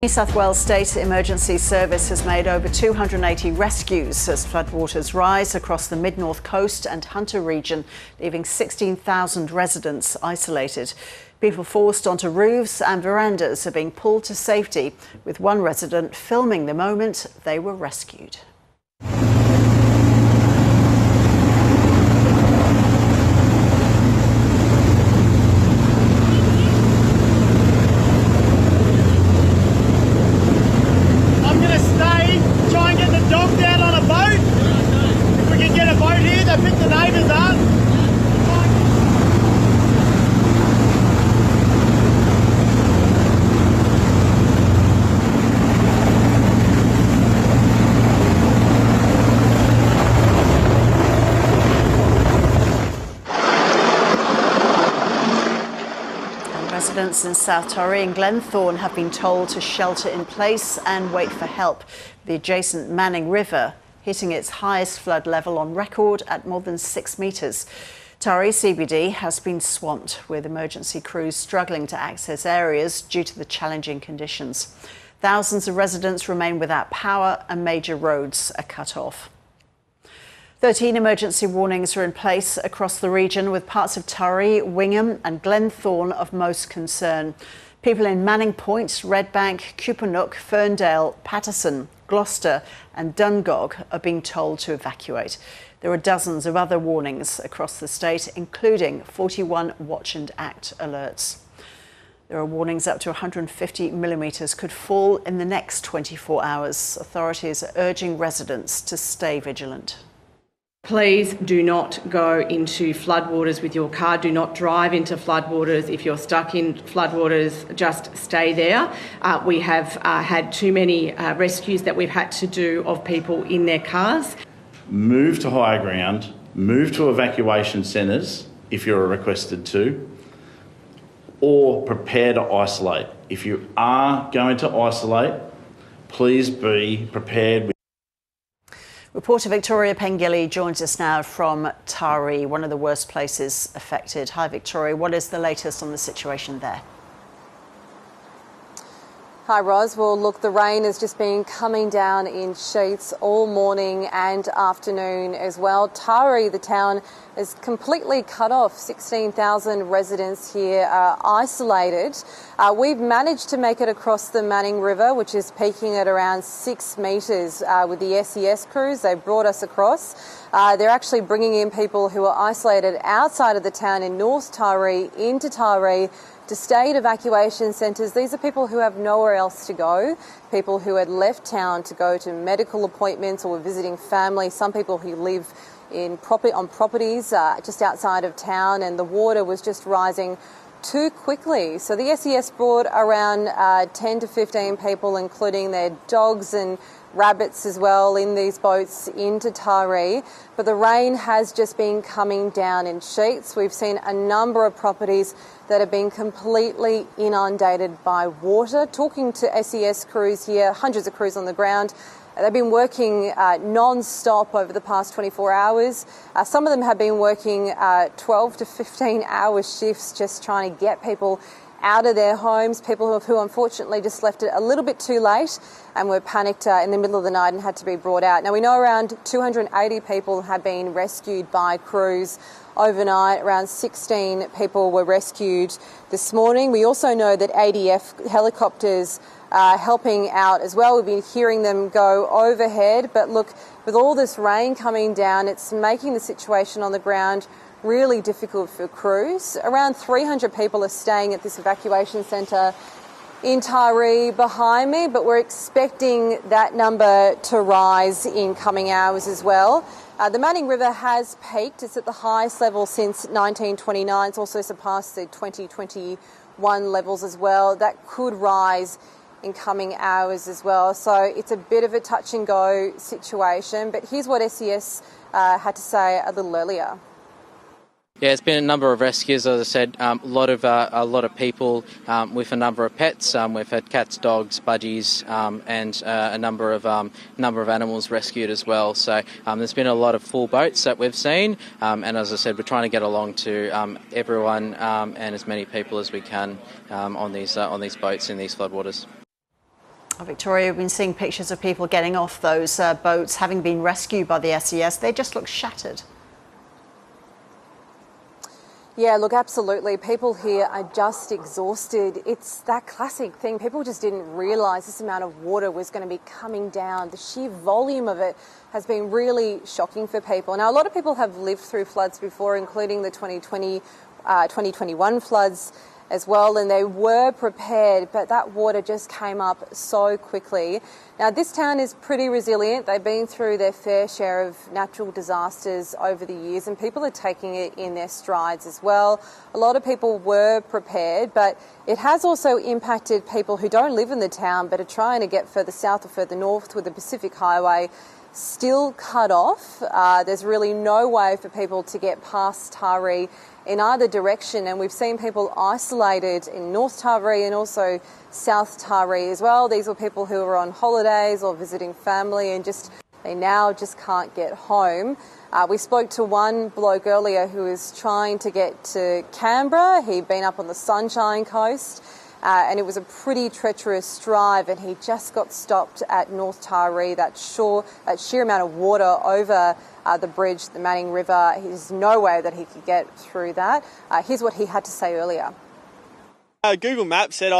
New South Wales State Emergency Service has made over 280 rescues as floodwaters rise across the mid-north coast and Hunter region, leaving 16,000 residents isolated. People forced onto roofs and verandas are being pulled to safety, with one resident filming the moment they were rescued. Residents in South Taree and Glenthorne have been told to shelter in place and wait for help. The adjacent Manning River hitting its highest flood level on record at more than 6 metres. Tari CBD has been swamped, with emergency crews struggling to access areas due to the challenging conditions. Thousands of residents remain without power and major roads are cut off. 13 emergency warnings are in place across the region, with parts of Taree, Wingham and Glenthorne of most concern. People in Manning Point, Redbank, Cupanook, Ferndale, Patterson, Gloucester and Dungog are being told to evacuate. There are dozens of other warnings across the state, including 41 watch and act alerts. There are warnings up to 150 millimetres could fall in the next 24 hours. Authorities are urging residents to stay vigilant. Please do not go into floodwaters with your car. Do not drive into floodwaters. If you're stuck in floodwaters, just stay there. We have had too many rescues that we've had to do of people in their cars. Move to higher ground, move to evacuation centres if you're requested to, or prepare to isolate. If you are going to isolate, please be prepared. Reporter Victoria Pengilly joins us now from Tari, one of the worst places affected. Hi Victoria, what is the latest on the situation there? Hi Ros, well look, the rain has just been coming down in sheets all morning and afternoon as well. Tari, the town, is completely cut off. 16,000 residents here are isolated. We've managed to make it across the Manning River, which is peaking at around 6 metres with the SES crews. They brought us across. They're actually bringing in people who are isolated outside of the town in North Tari into Tari to state evacuation centres. These are people who have nowhere else to go, people who had left town to go to medical appointments or were visiting family, some people who live on properties just outside of town, and the water was just rising too quickly. So the SES brought around 10 to 15 people, including their dogs and rabbits as well, in these boats into Taree. But the rain has just been coming down in sheets. We've seen a number of properties that have been completely inundated by water. Talking to SES crews here, hundreds of crews on the ground, they've been working non-stop over the past 24 hours. Some of them have been working 12 to 15 hour shifts just trying to get people out of their homes, people who unfortunately just left it a little bit too late and were panicked in the middle of the night and had to be brought out. Now we know around 280 people have been rescued by crews overnight. Around 16 people were rescued this morning. We also know that ADF helicopters are helping out as well. We've been hearing them go overhead, but look, with all this rain coming down, it's making the situation on the ground really difficult for crews. Around 300 people are staying at this evacuation centre in Taree behind me, but we're expecting that number to rise in coming hours as well. The Manning River has peaked. It's at the highest level since 1929. It's also surpassed the 2021 levels as well. That could rise in coming hours as well. So it's a bit of a touch and go situation, but here's what SES had to say a little earlier. Yeah, it's been a number of rescues, as I said, a lot of people with a number of pets. We've had cats, dogs, budgies, and a number of animals rescued as well. So there's been a lot of full boats that we've seen, and as I said, we're trying to get along to everyone and as many people as we can on these boats in these floodwaters. Victoria, we've been seeing pictures of people getting off those boats, having been rescued by the SES. They just look shattered. Yeah, look, absolutely. People here are just exhausted. It's that classic thing. People just didn't realise this amount of water was going to be coming down. The sheer volume of it has been really shocking for people. Now, a lot of people have lived through floods before, including the 2021 floods as well, and they were prepared, but that water just came up so quickly. Now, this town is pretty resilient. They've been through their fair share of natural disasters over the years, and people are taking it in their strides as well. A lot of people were prepared, but it has also impacted people who don't live in the town but are trying to get further south or further north with the Pacific Highway still cut off. There's really no way for people to get past Taree in either direction, and we've seen people isolated in North Taree and also South Taree as well. These were people who were on holidays or visiting family and they now just can't get home. We spoke to one bloke earlier who was trying to get to Canberra. He'd been up on the Sunshine Coast. And it was a pretty treacherous drive, and he just got stopped at North Taree. That sheer amount of water over the bridge, the Manning River, there's no way that he could get through that. Here's what he had to say earlier. Google Maps said,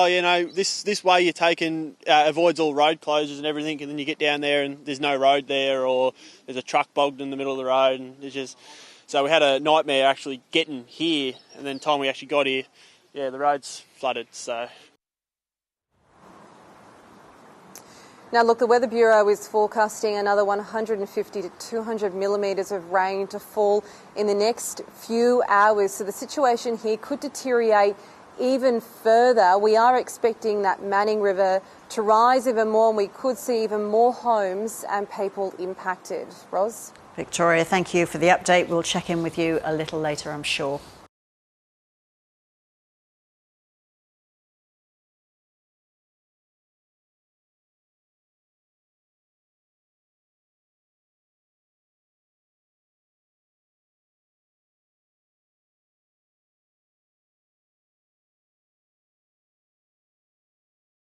this way you're taking avoids all road closures and everything, and then you get down there and there's no road there, or there's a truck bogged in the middle of the road, and so we had a nightmare actually getting here, and then the time we actually got here, yeah, the road's flooded, so. Now, look, the Weather Bureau is forecasting another 150 to 200 millimetres of rain to fall in the next few hours. So the situation here could deteriorate even further. We are expecting that Manning River to rise even more, and we could see even more homes and people impacted. Ros? Victoria, thank you for the update. We'll check in with you a little later, I'm sure.